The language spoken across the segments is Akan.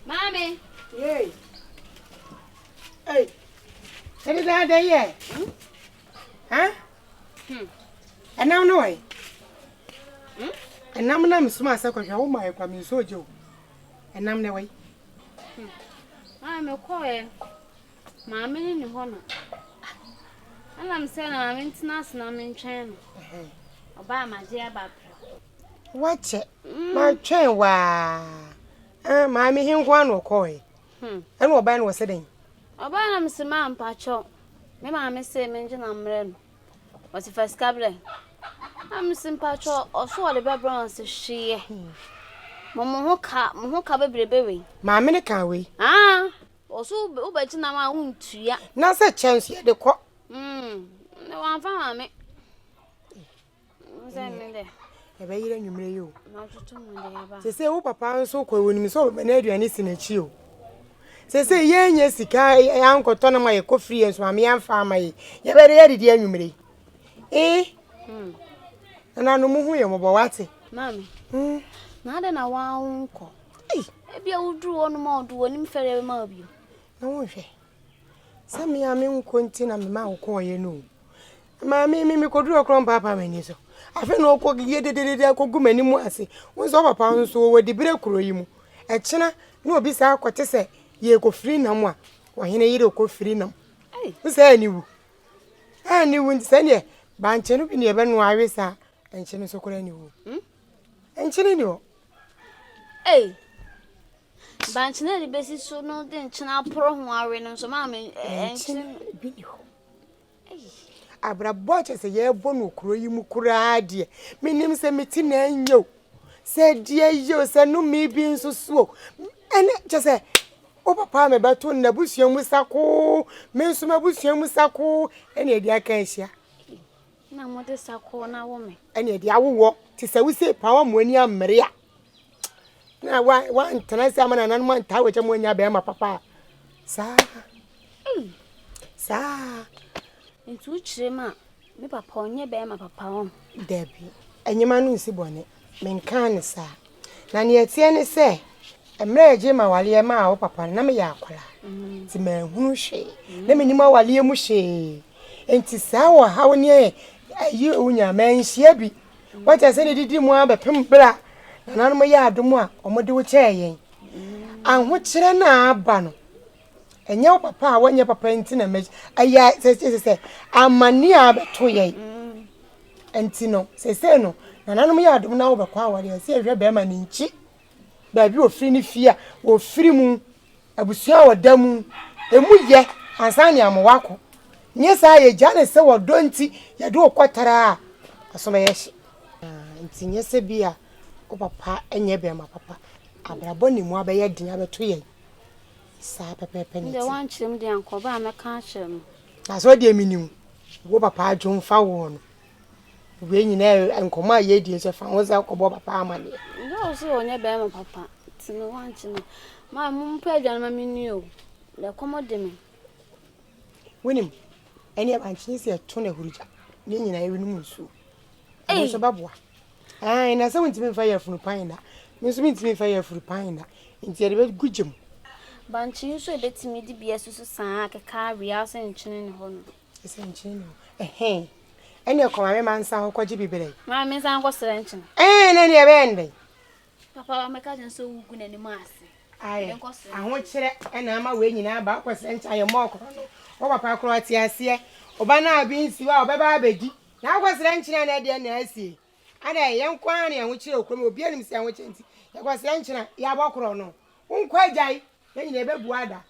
Mommy. Hey. Hey. Hey, that day, yeah. Huh? And now, no way. And now, I'm smart, so I hold my coming so Joe. And I'm the way. I'm a quiet. Mammy in the honor. And I'm saying I'm international, I'm in China. Obama, my dear Bab. Watch it. My train, why? Mammy, him one or coy. And what band was sitting? Obama, Mr. Man, Pacho. My mammy say, mention I'm red. What's the first cablet? I'm Mr. Pacho, or so the babrons is she. Mamma Hoka, baby. Mammy, can't we? Ah, or so, but you know, I won't to ya. Not such chance yet, the cock. No one found me. I bet you may you. Not to me. They say, oh, papa, so cool when you saw Benedict and it's in a chill. Say, yes, uncle Tona, my coffee and swammy and farmer. You better edit the enemy. Eh? And I know who you are about what? Mammy, now then I want uncle. Maybe I will do one more to an inferior mob you. No, some me, I mean, continue, and my call you know. Mammy, me could do a crumb papa, and so. I feel no cook yet, did I could go many more. Say, was over pounds over the break room. At China, no, be so what to say. Ye go free no more. Or he need go free no. Who say you? I knew when send ye. Banchen in your Benway, and China so could anyone. And Chino. Eh? Banchinelli basis so no then China pro warren and so mammy and Abra bought as a year bonu croy mukura dear. Me name say metin and yo. Said dear yo, said no me being so slow. And just say, oh, papa, me baton the bush young musako, mensuma bush young musako, and a dear cancia. Now what is a corner woman? And a dear walk, tis a we say power when you are Maria. Now, one tonight, salmon and 1 tower when you bear my papa. Sir, sir. Into which ma, me papa on your bear my papa. Debbie, and your man will see bonnet. Men can, sir. Nan yet, say, a marriage, my wally, my papa, Namayakola. The man who she, let me know while you mushy. And tis sour, how near you, your man, she what I said, it did more but pimbra, and on my yard, more, or more do a chair. And what should I now, Bano? And your papa, when your papa in Tinamage, I say, I'm mania but 2 years. And Tino, say, no, and I know me, I don't know about quality. I say, your bearman in cheap. Baby, you free fear, or free moon, I will see our demu, and we yet, and Sanya Mawako. Yes, I, Janet, so don't you do a quarter. As my ash. And Senior Sabia, oh, papa, and your bear, my papa. I'm a bonny more by your dinner 2 years. Sapa penny. The one chim, the uncle, but I'm a catcher. That's what they mean. Wo papa John Fawon. When you know, and come my years of was out of papa money. No, so on your bear, my papa. It's no one to know. My mum paid on my menu. The commodity. Winning. Any of my cheese here, Tony Huja. Nin I even move so. Eh, so babwa. And I saw to fire from Pina. Miss Means me fire for Pina. Instead of good jim. Bunch you so bet me the BS so sang a car reals and chin in honor. It's in Chino. Eh, and your command man sound quite be. My miss Uncle Serention. And any abandon. Papa, my cousin so good any mass. I want you and I'm away now about what's entire mock. Oh, Papa Croatia, see, Obana beans you are baby. Now was lunching and I didn't see. And a young quanny and which you come be him sandwich. It was lunching at Yabocrono. Won't quite die, then you never buada.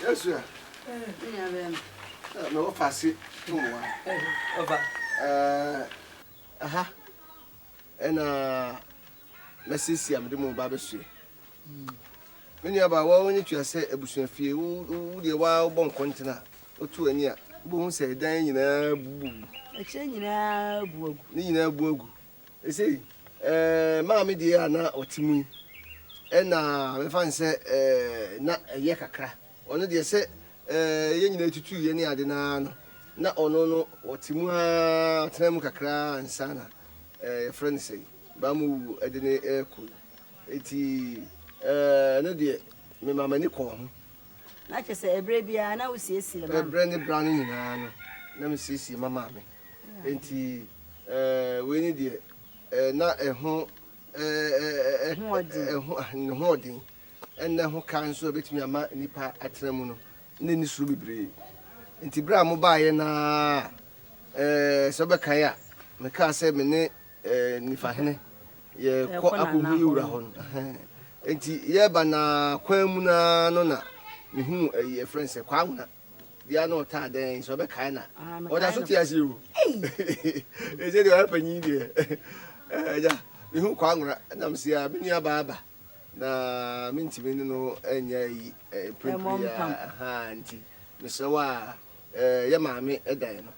Yes, sir. No, fancy. And Mrs. Siam, the more barbecue. Many about one you say a bush and fear who the wild bon continent. O two and ya, who say, Dang in a boom. A change in a book. Nina Bogu. They say, Mammy Diana or Timmy. And if I say, not a yakaka. Only they say, you know, to 2 any adena. Not no, or Timua, Tremukakra and Sana. Friend say, Bamu Edene Aircool. Eti, no dear, me mamma Nico. Not just a baby, I know see a Brandy Browning, let me see, mamma. Enti, we need not a home, hoarding, and then who can so bit me a man nipa at Tremuno, Ninny Subi Bree. Enti Bramo by na Sobakaya, Maka said me nifahene, ye caught up with you, Rahon. Enti Yabana, Quemuna, Nona, me whom a friend said, Quamuna. They are not tired, then so be kind of. What I as you. Is it happening here? Yeah, you who come and I'm see a mini baba. Na minty no, and ye a print auntie. Mr. Wa, ya mammy, a dino.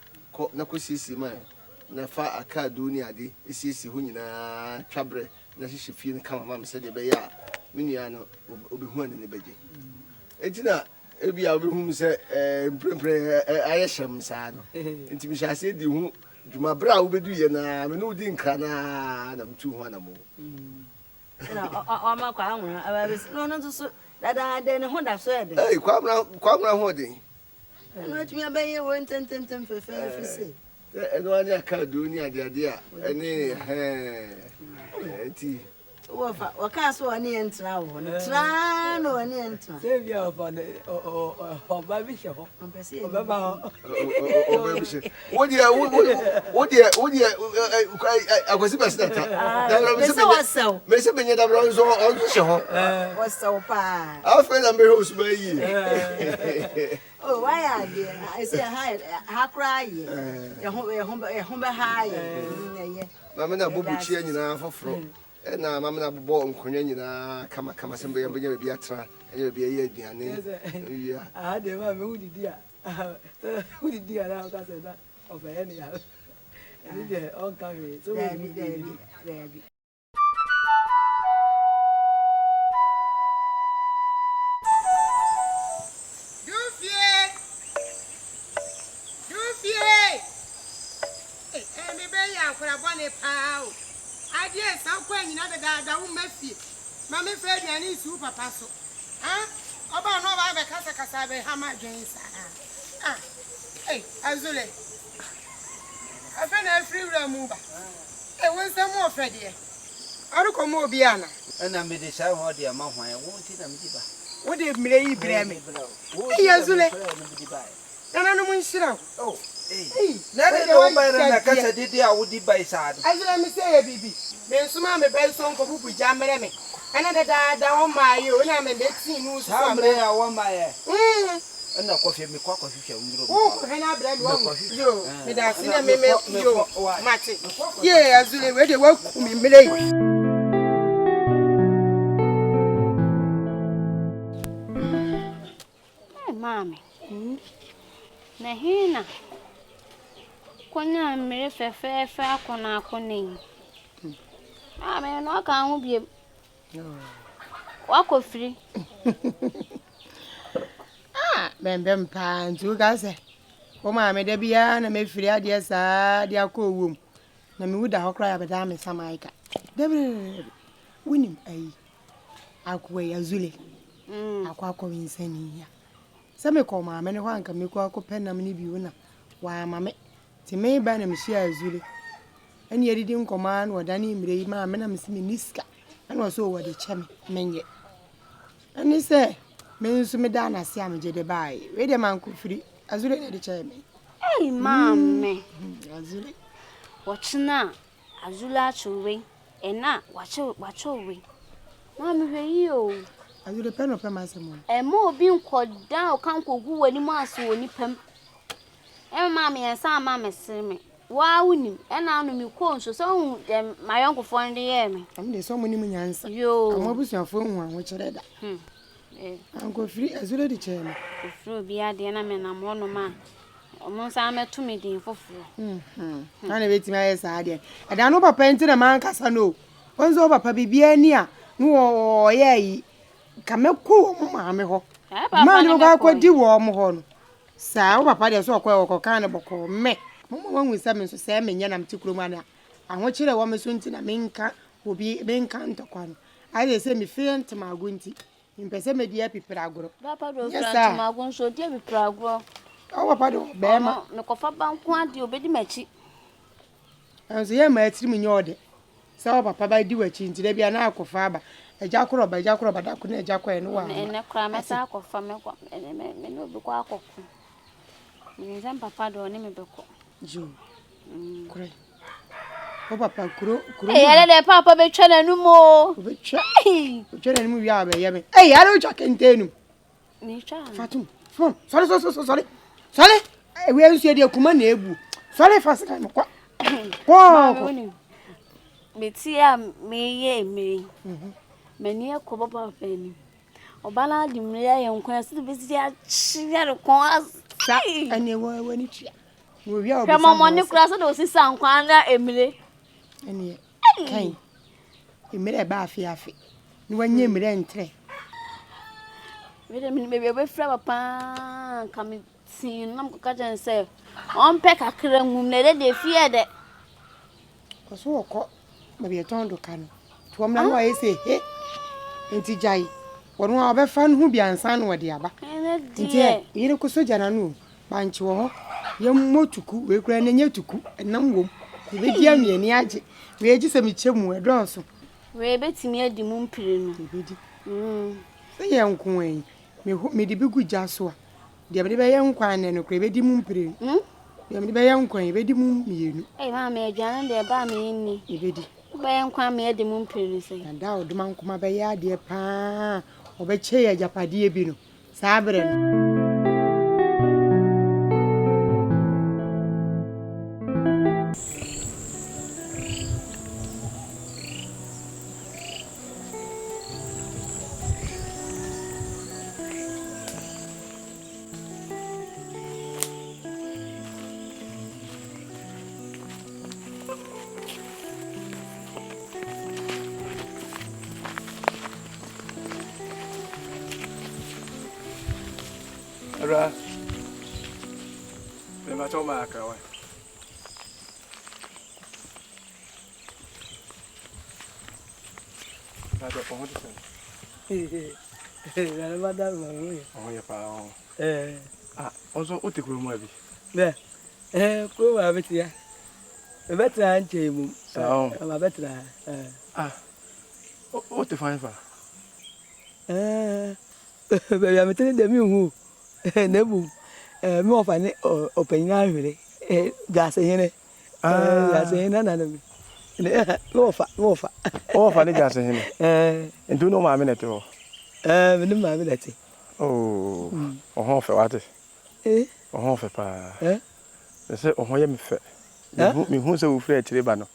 No could man. Na fa a car do near thee. Is see who na trabre. Na she feel come, mamma said, the ya. Miniano will be one in the bedgy. It's not. Ebi a whom say pray ayesham sa no enti mi sha say di hu djuma bra wo bedu ye na me no di nkra na na mtu ho na mo na o ma kwa anwo aba no so dada de ne ho da so e de kwamra ho de no tumi abaye wo tentem fe se eno ani aka do ni ade a ene enti waka so ani entra wo no tra no ani entra save your fun o ba bi she ho o ba ba o ba bi she what dia akwasi basita me se benya da bro so o she ho o so pa afa na me ho so ba yi oh why are you I say ha cry ye ho ba ha ye mama na bobu chi nyina foforo na mama na bobo nkonya nyina kama sembe yamba nya bia atra nya bia ye aduane ya de ma me udidi a na ka se na ofa ye ni ya ni de on ka we so we Idea some when you know that woman fee. Mammy Fred and his super passo. Huh? About no, I have a casa hammer James. Hey, Azule. I found a free remover. I want some more, Freddie. I don't come more Biana. And I made a sound of the amount when I won't eat them. What did Millie Brame? Yazule. Then I know when she oh. Hey, never know better than a casa did I would buy sad. As let me say, baby. Then some of my best song for who jam me. Another down my you and I'm a bit seen who's how many I want my and no coffee me cock of you. Oh, and I blame you. That's in a meme. Matty. Yeah, as you ready work me, Millie. Mammy. Nahina. Konya mere fefe akona akoni. Me no ka ho biem. Wakofiri. Bembem pa ntu ga se. Ko ma me da bia na me firi ade saa de akowom. Na me wuda hokra ya beda me samaika. Debre. Winim ai. Akwa ya zule. Akwa ko winsani ya. Se me ko ma me ne ho anka me ko akopɛ nam ne biwo na. Wa ma me ti me ba na me hia azule ani yedidi nkoma na odane imre ma me na me se me niska ana so wo de cheme menye ani se me nsu me da na se am je de bai we de man ko firi azule na de cheme Hey mama azule wachina azule achuwe ena wachowe mama hwe yi o azule pe no pe ma se mo mo obi nkoda o kan kogu wani ma so oni pem mama yensa mama seme wa wunim ena anu mi ko nso so my uncle for ndi ye me am de so mo ni mu nyansa yo am abusuafo hu an wo kire da Uncle free as well the chairman. Through be a dear man, I'm one man. Almost I'm a 2 million for free. I wait my side. And I know papa into the man Casano. Once over papa be near. No, yea. Come cool, mamma. Man, you go quite do warm horn. Sir, papa, there's so quite cannibal call me. One with some Sam and Yanam to Crumana. I want you to woman soon to the main cat will be main canto quan. I say me fear to my gunty. In Pesame dear people agro. Papa will friend my gun so dear be proud. Oh, papa, Bama, no coffee bank want you be the matchy. I was here, my 3 million. So, papa, by do a chin to be an alcohol faber. A jackal by jackal, but I couldn't jackal and one. And a crime as a cough from a and no book. Means papa don't name a book. June. Great. Oh, papa, papa be trying no more. Hey, we are by Yammy. Hey, I don't check and tell you. Fatum, sorry. Sorry, we have said your command neighbor. Sorry, fast. Wow, Metia me. Many a cover penny. Obala di mrea young quest to visit a cause. And you were when it's we are. Come on, money class of those sound quana, Emily. And ye, Kane, you made a bath yaffy. No one near me then tray. Wait a minute, maybe a flower pan coming seeing them catch and say, on peck a cream room, they fear that. Was so caught, maybe a ton to can. To a man, I say, hey, ain't jay. One of our fun who be unsan what the abba. Dear, you know, Cosojana, Bancho, young Motuku, we grand and yet to cook, and no, the video me and Yaji. We are just a michum where draws. We bet me at the moon pillow. The young queen, me the big good jaswa. The other young quine and a crabby moon pillow. The other young quine, ready moon, you. Hey, mamma, Jan, they're by me in the Bayan kwame at the moon pillow. And thou, the man come by ya, dear pa, or by chair, Japadi bino. Sabrin. Ra. Me ma choma aka wa. Na do pon de sen. Na ba da mo ro. Oh ya pa on. Ah, ozo o te kuro mu abi. Be. Ko wa betia. E betra nche mu. Sa on. Ma betra. Ah. O te fine fa. Be ya metene de mi hu. Nebu me ofane openya hwere gase hene gase hene na me no ofa ne gase hene ndu no ma me nete ho me no ma me nete oh ho fe wate ho fe pa se ho ye me fe me hu se wo fre akire ba no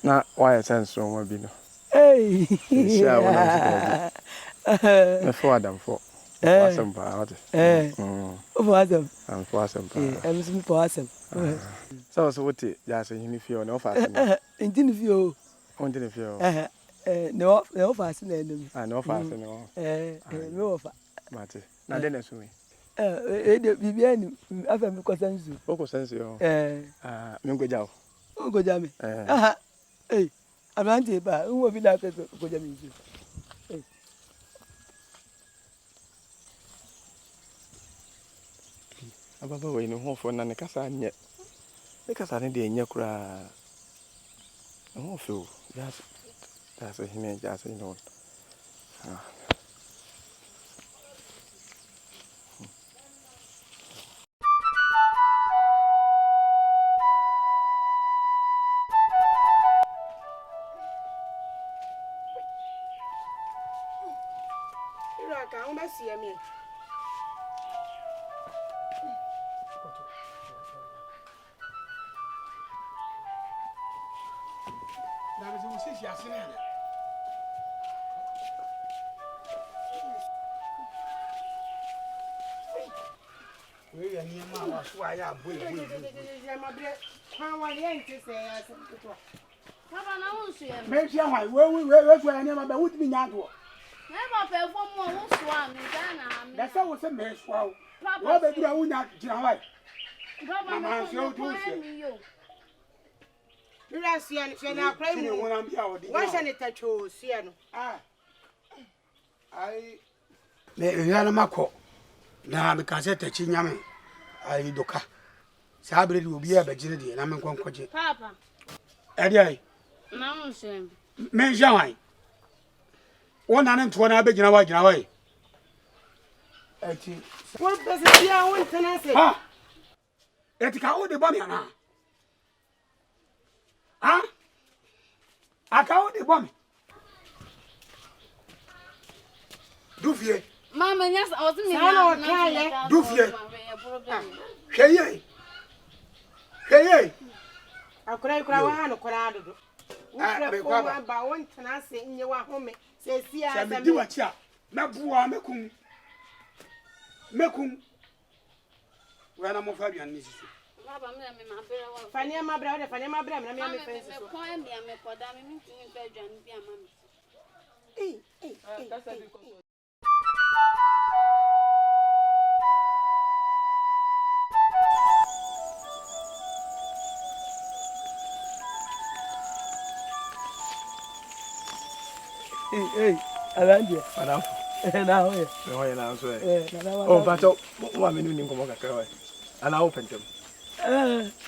na wa ye sense won bi no sha wona me fo adam fo awesome, what? Awesome. I'm awesome. I'm some awesome. So what? Just in if you know fast. In if you. On if you. No fast. I know fast. No. No fast. Mate. Na den na sumi. Bibiani afa mi ko sense. O ko sense yo. Mi ngoja o. O goja mi. Amante ba, nwo bi da pe goja mi. Ababa we no ho fo na ne kasa nye. Ne kasa ne de nye kura. Ho fo. That's a him just you know. We are near my why I boy. Papa, na won so ye. Make sure why we never be with me now. Never pay for more won so am Ghana. That's how we say me so. Papa, What be do we not jina Papa, Mama, no so do you. You are seeing she na cry you mu. when I'm here with Why she not cho see no? Ah. I me yana mako. Na me ka se tachi nyame. Ai doka. Sa abere di obi e be gire di na me nkonkoje. Papa. Edi ai. Na won so ye. Me jawai. Wona ne nto na abegina wa gina wa. Eti. What does it here won tana say? Ha. Eti ka o de bo me ana. Ha? Aka o de bo me. Dufie. Mama, yes, I was in Sana wakale. Dufie. Hweye. Hweye. Akura wa no kura dodo. Ah, be kwa ba. Ba won tana say nye wa home. Say sia Se me di wa chia. Na buwa mekum. Mekum. Wa na mo fa bian ni sisu. Papa, me ma bere wa. Fania mabra, de fania mabra, na me fence so. Ko e me poda me ntimi pe dwan bi ama me. Hey, Alandia. Madam. Na ho ye. Me ho ye na so e. Na na. Oh, but mo me ni nkomo kakra wa. Ana open them.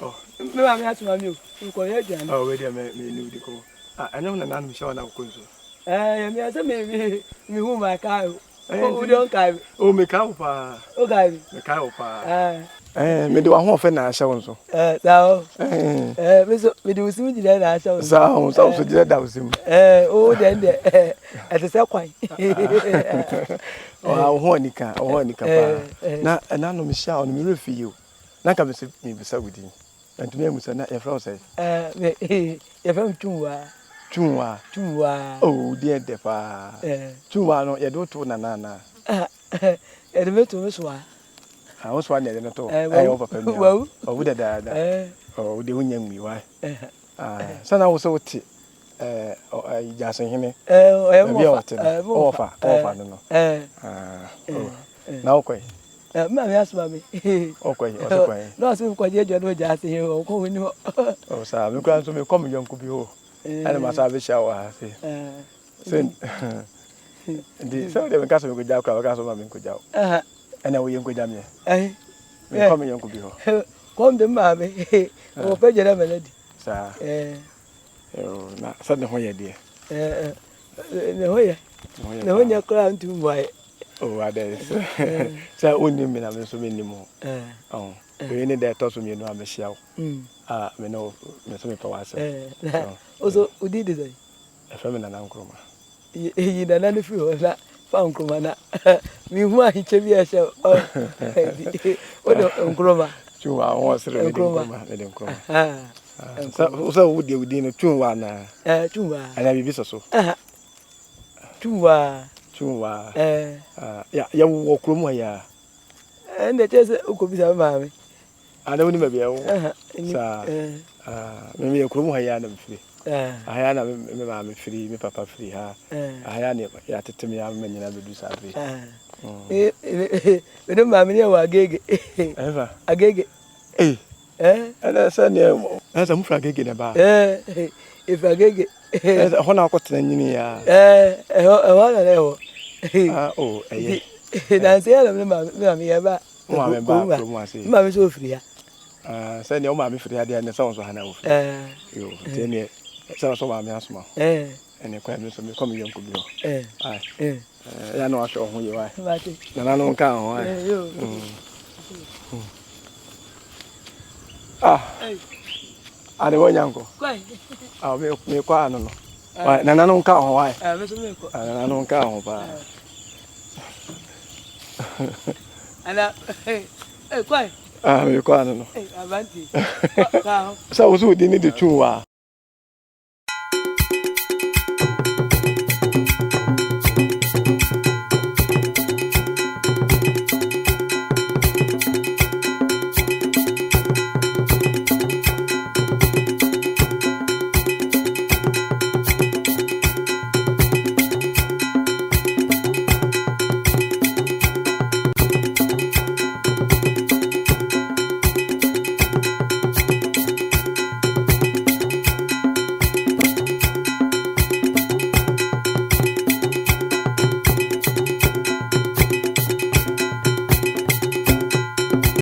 Oh, Me ma me atuma mi o. Ko ye jan. oh, we dey me ni di ko. Ah, anya na mi shawa na ko nso. Ya me ase me hu ma ka o. O don ka. Oh, me ka pa. O ka bi. Me ka pa. Me de wa ho fe na asha won so. Sa o. Me de usimu jide na asha o. Sa o, so jide da usimu. O de de ate se kwan. Oh, ho ni ka pa. Na no mi sha o mi refi you. Na ka me se mi bisa wudi. Antumi amusa na e fra o say. Me ye fam tunwa. Tunwa. Oh, dear de pa. Tunwa no ye do to na. E de me to me so a. I was one there to. I over pay me. Wow. Oh, we da. Oh, de hunyam mi wa. Sana wo so ti Jason hime. Be ofa no. Na okoi. Ma me asma me. Okoi, okoi. No so ko je no Jason hime o ko woni. Oh, sa me kwa so me come yonku bi ho. Ana ma sa be sha wa se. Sen. Ndi so de me ka so me ko ja kwa ka so ma me ko ja. Ana wo yenko jam ye. Me come yenko bi ho. Come de ma me. O pe je na melody. Sa. Na sa ne ho ye de. Ne ho ye. Ne ho nya kra ntu mwai. Oh, ade. Sa oni me na me so me ni mo. Oh. We ni de to so me no amehia wo. Me no me so me pa wa se. Ozo udi de sai. E fa me na nkroma. Yi na na fi ho na fa nkroma na. Mi hu ahiche bi ehye. O de nkroma. Chuwa won sere me de nkroma. So udi no chuwa na. Chuwa. Ana bibi so. Chuwa. Ya wo kromo ya. Nde chese ukobisa mama. Ana woni mabia wo. Sa me kromo ya na mfiri. Aya na me ma me free me papa free ha. Aya ne ya tetem ya me nyina bedu sa free. Me no ma me ne wa agege. Eva. Agege. Ana sa ne ana sa mu fra agege na ba. If agege. Ho na akotena nyini ya. Ho na le ho. Oh, Na se ya me ma me ya ba. Mo ma ba ko mo ase. Ma me so free ya. Sa ne o ma me free ya de ne sa won so hana wo free. Yo, te ne sa so ma me asoma. Ene kwa me so me come yonko bi ho. Ya no asho ho ye wa. Na no nka ho wa. Yo. Ade wo nyanko. Kwai. Me kwa no no. Wa na no nka ho wa. Me so me ko. Na no nka ho ba. Ana kwai. Me kwa no no. Avanti. Ka. Sa wo so di ni de chuwa.